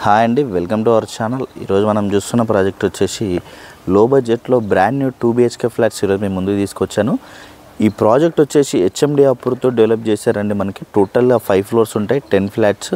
Hi అండి, welcome to our channel. ఈరోజు మనం చూస్తున్న ప్రాజెక్ట్ వచ్చేసి లో బడ్జెట్లో బ్రాండ్ న్యూ 2 BHK ఫ్లాట్స్ ఈరోజు మేము ముందుకు తీసుకొచ్చాను. ఈ ప్రాజెక్ట్ వచ్చేసి HMD అప్రూవ్తో డెవలప్ చేశారండి. మనకి టోటల్గా 5 ఫ్లోర్స్ ఉంటాయి, 10 ఫ్లాట్స్,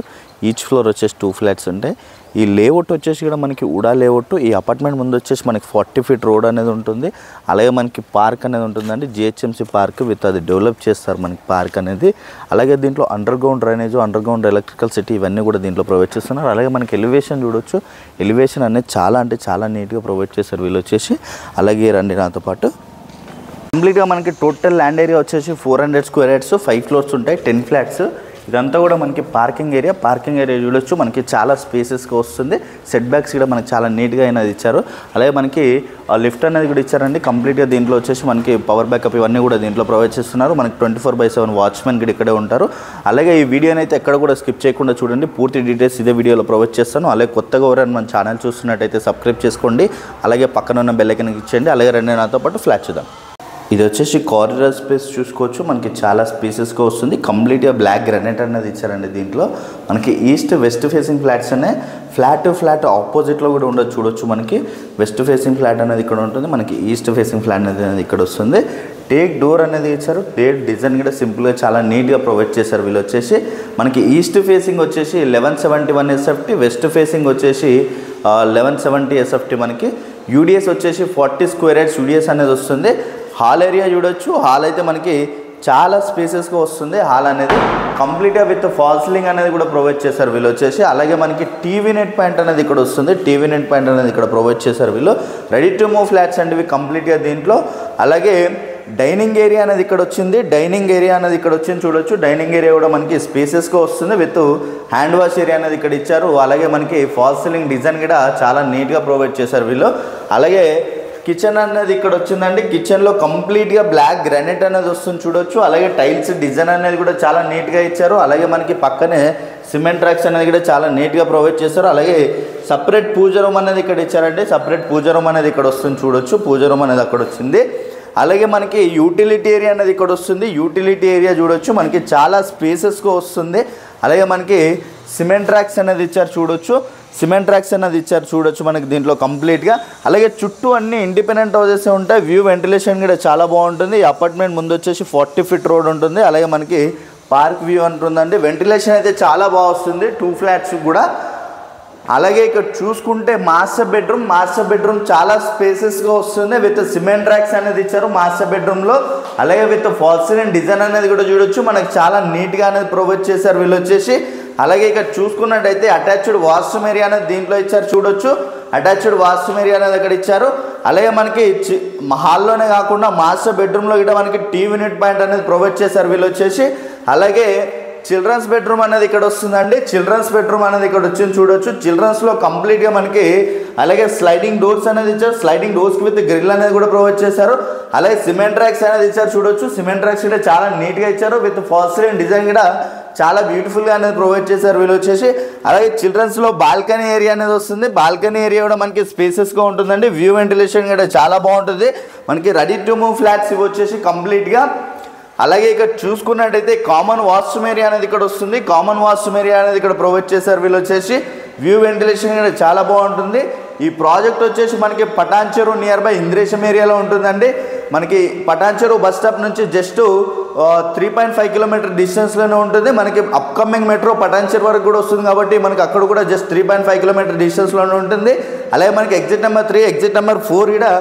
ఈచ్ ఫ్లోర్ వచ్చేసి 2 ఫ్లాట్స్ ఉంటాయి. ఈ లేఅవుట్ వచ్చేసి కూడా మనకి ఉడా లేఅవుట్. ఈ అపార్ట్మెంట్ ముందు వచ్చేసి మనకి 40 ఫీట్ రోడ్ అనేది ఉంటుంది. అలాగే మనకి పార్క్ అనేది ఉంటుందండి, GHMC పార్క్ విత్ అది డెవలప్ చేస్తారు మనకి పార్క్ అనేది. అలాగే దీంట్లో under ground drainage, under ground electrical city ఇవన్నీ కూడా దీంట్లో ప్రొవైడ్ చేస్తున్నారు. అలాగే మనకి ఎలివేషన్ చూడొచ్చు, ఎలివేషన్ అనేది చాలా నీట్గా ప్రొవైడ్ చేస్తారు వీళ్ళు వచ్చేసి. అలాగే రండి నాతో పాటు. కంప్లీట్గా మనకి టోటల్ ల్యాండ్ ఏరియా వచ్చేసి 400 స్క్వేర్ యార్డ్స్, 5 ఫ్లోర్స్ ఉంటాయి, 10 ఫ్లాట్స్. ఇదంతా కూడా మనకి పార్కింగ్ ఏరియా చూడొచ్చు. మనకి చాలా స్పేసెస్గా వస్తుంది. సెట్ బ్యాక్స్ కూడా మనకి చాలా నీట్గా అయినది ఇచ్చారు. అలాగే మనకి లిఫ్ట్ అనేది కూడా ఇచ్చారండి. కంప్లీట్గా దీంట్లో వచ్చేసి మనకి పవర్ బ్యాకప్ ఇవన్నీ కూడా దీంట్లో ప్రొవైడ్ చేస్తున్నారు. మనకి 24/7 వాచ్మెన్ కూడా ఇక్కడే ఉంటారు. అలాగే ఈ వీడియోని అయితే ఎక్కడ కూడా స్కిప్ చేయకుండా చూడండి. పూర్తి డీటెయిల్స్ ఇదే వీడియోలో ప్రొవైడ్ చేస్తాను. అలాగే కొత్తగా ఎవరైనా మన ఛానల్ చూస్తున్నట్టయితే సబ్స్క్రైబ్ చేసుకోండి. అలాగే పక్కన ఉన్న బెల్ ఐకాన్ ఇచ్చేయండి. అలాగే రెండు నాతో పాటు ఫ్లాట్ చూద్దాం. ఇది వచ్చేసి కారిడార్ స్పేస్ చూసుకోవచ్చు. మనకి చాలా స్పేసెస్గా వస్తుంది. కంప్లీట్గా బ్లాక్ గ్రానైట్ అనేది ఇచ్చారండి. దీంట్లో మనకి ఈస్ట్ వెస్ట్ ఫేసింగ్ ఫ్లాట్స్ అనే ఫ్లాట్ ఆపోజిట్లో కూడా ఉండదు చూడొచ్చు. మనకి వెస్ట్ ఫేసింగ్ ఫ్లాట్ అనేది ఇక్కడ ఉంటుంది, మనకి ఈస్ట్ ఫేసింగ్ ఫ్లాట్ అనేది ఇక్కడ వస్తుంది. టేక్ డోర్ అనేది ఇచ్చారు. టేక్ డిజైన్ కూడా సింపుల్గా చాలా నీట్గా ప్రొవైడ్ చేశారు వీళ్ళు వచ్చేసి. మనకి ఈస్ట్ ఫేసింగ్ వచ్చేసి 1171 SFT, వెస్ట్ ఫేసింగ్ వచ్చేసి 1170 SFT. మనకి యూడిఎస్ వచ్చేసి 40 స్క్వేర్ యార్డ్స్ యూడిఎస్ అనేది వస్తుంది. హాల్ ఏరియా చూడొచ్చు. హాల్ అయితే మనకి చాలా స్పేసెస్గా వస్తుంది. హాల్ అనేది కంప్లీట్గా విత్ ఫాల్ సీలింగ్ అనేది కూడా ప్రొవైడ్ చేశారు వీళ్ళు వచ్చేసి. అలాగే మనకి టీవీ నెట్ పాయింట్ అనేది ఇక్కడ వస్తుంది. టీవీ నెట్ పాయింట్ అనేది ఇక్కడ ప్రొవైడ్ చేశారు వీళ్ళు. రెడీ టు మూవ్ ఫ్లాట్స్ అండి ఇవి కంప్లీట్గా దీంట్లో. అలాగే డైనింగ్ ఏరియా అనేది ఇక్కడ వచ్చింది. చూడొచ్చు. డైనింగ్ ఏరియా కూడా మనకి స్పేసెస్గా వస్తుంది విత్ హ్యాండ్ వాష్ ఏరియా అనేది ఇక్కడ ఇచ్చారు. అలాగే మనకి ఫాల్ సీలింగ్ డిజైన్ కూడా చాలా నీట్గా ప్రొవైడ్ చేశారు వీళ్ళు. అలాగే కిచెన్ అనేది ఇక్కడ వచ్చిందండి. కిచెన్లో కంప్లీట్గా బ్లాక్ గ్రానైట్ అనేది వస్తుంది చూడొచ్చు. అలాగే టైల్స్ డిజైన్ అనేది కూడా చాలా నీట్గా ఇచ్చారు. అలాగే మనకి పక్కనే సిమెంట్ ట్రాక్స్ అనేది కూడా చాలా నీట్గా ప్రొవైడ్ చేశారు. అలాగే సపరేట్ పూజ రూమ్ అనేది ఇక్కడ ఇచ్చారండి. సపరేట్ పూజ రూమ్ అనేది ఇక్కడ వస్తుంది చూడొచ్చు. పూజ రూమ్ అనేది అక్కడ వచ్చింది. అలాగే మనకి యూటిలిటీ ఏరియా అనేది ఇక్కడ వస్తుంది. యూటిలిటీ ఏరియా చూడొచ్చు. మనకి చాలా స్పేసెస్గా వస్తుంది. అలాగే మనకి సిమెంట్ ట్రాక్స్ అనేది ఇచ్చారు చూడొచ్చు. మనకి దీంట్లో కంప్లీట్గా. అలాగే చుట్టూ అన్ని ఇండిపెండెంట్ హౌసెస్ ఉంటాయి. వ్యూ వెంటిలేషన్ కూడా చాలా బాగుంటుంది. ఈ అపార్ట్మెంట్ ముందు వచ్చేసి 40 ఫీట్ రోడ్ ఉంటుంది. అలాగే మనకి పార్క్ వ్యూ అంటుందండి. వెంటిలేషన్ అయితే చాలా బాగా వస్తుంది 2 ఫ్లాట్స్ కూడా. అలాగే ఇక్కడ చూసుకుంటే మాస్టర్ బెడ్రూమ్ చాలా స్పేసెస్గా వస్తుంది. విత్ సిమెంట్ ట్రాక్స్ అనేది ఇచ్చారు మాస్టర్ బెడ్రూమ్లో. అలాగే విత్ ఫాల్ సీలింగ్ డిజైన్ అనేది కూడా చూడొచ్చు. మనకి చాలా నీట్గా అనేది ప్రొవైడ్ చేశారు వీళ్ళు వచ్చేసి. అలాగే ఇక్కడ చూసుకున్నట్టయితే అటాచ్డ్ వాష్రూమ్ ఏరియా అనేది దీంట్లో ఇచ్చారు చూడొచ్చు. అటాచ్డ్ వాష్రూమ్ ఏరియా అనేది అక్కడ ఇచ్చారు. అలాగే మనకి హాల్లోనే కాకుండా మాస్టర్ బెడ్రూమ్లో కూడా మనకి టీవీ యూనిట్ పాయింట్ అనేది ప్రొవైడ్ చేశారు వీళ్ళు వచ్చేసి. అలాగే చిల్డ్రన్స్ బెడ్రూమ్ అనేది ఇక్కడ వస్తుందండి. చిల్డ్రన్స్ బెడ్రూమ్ అనేది ఇక్కడ వచ్చింది చూడొచ్చు. చిల్డ్రన్స్లో కంప్లీట్గా మనకి అలాగే స్లైడింగ్ డోర్స్ అనేది ఇచ్చారు. స్లైడింగ్ డోర్స్కి విత్ గ్రిల్ అనేది కూడా ప్రొవైడ్ చేశారు. అలాగే సిమెంట్ ట్రాక్స్ అనేది ఇచ్చారు చూడొచ్చు. సిమెంట్ ట్రాక్స్ కూడా చాలా నీట్గా ఇచ్చారు. విత్ ఫాల్ సీలింగ్ డిజైన్ కూడా చాలా బ్యూటిఫుల్గా అనేది ప్రొవైడ్ చేశారు వీళ్ళు వచ్చేసి. అలాగే చిల్డ్రన్స్లో బాల్కనీ ఏరియా అనేది వస్తుంది. బాల్కనీ ఏరియా కూడా మనకి స్పేసెస్గా ఉంటుందండి. వ్యూ వెంటిలేషన్ కూడా చాలా బాగుంటుంది. మనకి రెడీ టు మూవ్ ఫ్లాట్స్ ఇవి వచ్చేసి కంప్లీట్గా. అలాగే ఇక్కడ చూసుకున్నట్టయితే కామన్ వాష్రూమ్ ఏరియా అనేది ఇక్కడ వస్తుంది. కామన్ వాష్రూమ్ ఏరియా అనేది ఇక్కడ ప్రొవైడ్ చేశారు వీళ్ళు వచ్చేసి. వ్యూ వెంటిలేషన్ కూడా చాలా బాగుంటుంది. ఈ ప్రాజెక్ట్ వచ్చేసి మనకి పటాన్ చెరువు నియర్ బై ఇంద్రేశం ఏరియాలో ఉంటుందండి. మనకి పటాన్ చెరువు బస్ స్టాప్ నుంచి జస్ట్ 3.5 కిలోమీటర్ డిస్టెన్స్లోనే ఉంటుంది. మనకి అప్కమింగ్ మెట్రో పటాన్ చెరువు వరకు కూడా వస్తుంది కాబట్టి మనకి అక్కడ కూడా జస్ట్ 3.5 కిలోమీటర్ డిస్టెన్స్లోనే ఉంటుంది. అలాగే మనకి ఎగ్జిట్ నెంబర్ 3, ఎగ్జిట్ నెంబర్ 4 కూడా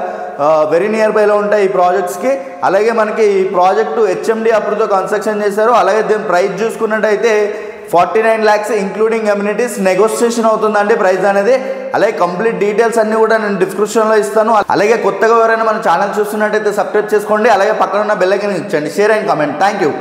వెరీ నియర్ బైలో ఉంటాయి ఈ ప్రాజెక్ట్స్కి. అలాగే మనకి ఈ ప్రాజెక్టు HMD అప్రూవ్తో కన్స్ట్రక్షన్ చేశారు. అలాగే దీని ప్రైస్ చూసుకున్నట్టయితే 49 lakhs ఇంక్లూడింగ్ అమ్యూనిటీస్. నెగోషియేషన్ అవుతుందండి ప్రైస్ అనేది. అలాగే కంప్లీట్ డీటెయిల్స్ అన్నీ కూడా నేను డిస్క్రిప్షన్లో ఇస్తాను. అలాగే కొత్తగా ఎవరైనా మన ఛానల్ చూస్తున్నట్టయితే సబ్స్క్రైబ్ చేసుకోండి. అలాగే పక్కన ఉన్న బెల్ ఐకాన్ ఇచ్చండి. Share and comment. Thank you.